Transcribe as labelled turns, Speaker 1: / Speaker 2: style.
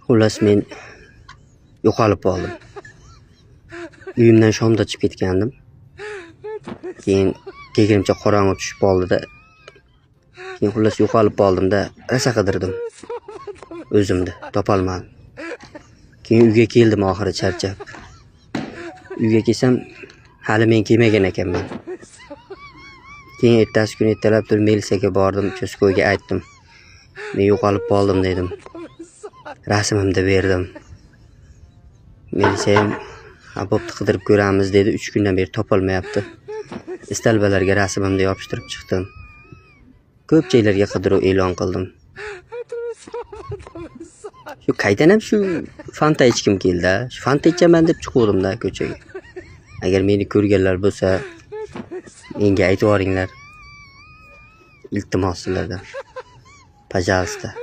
Speaker 1: Xullas men yo'qolib qoldim. Uyimdan shomda chiqib ketgandim. Keyin kegirimcha qorong'i tushib qoldi-da. Keyin xullas yo'qolib qoldim-da, rosa qidirdim. O'zimni topolmadim. Keyin uyga keldim oxiri charchab. Uyga kelsam, hali men kelmagan ekanman. Keyin ertasi kuni ertalab turib militsiyaga bordim, uchastko'yga aytdim. Men yo'qolib qoldim dedim. Rasmimni berdim. Militsiya ham "Bo'pti, qidirib ko'ramiz" dedi. 3 kundan beri topolmayapti. Istalbalarga rasmimni yopishtirib chiqdim. Ko'p joylarga qidiruv e'lon qildim. Shu qaydan ham shu fanta ichkim keldi. Shu fanta ichaman deb chiquvdim-da ko'chaga. Agar meni ko'rganlar bo'lsa, menga aytib yuboringlar. Iltimos sizlardan. Пожалуйста.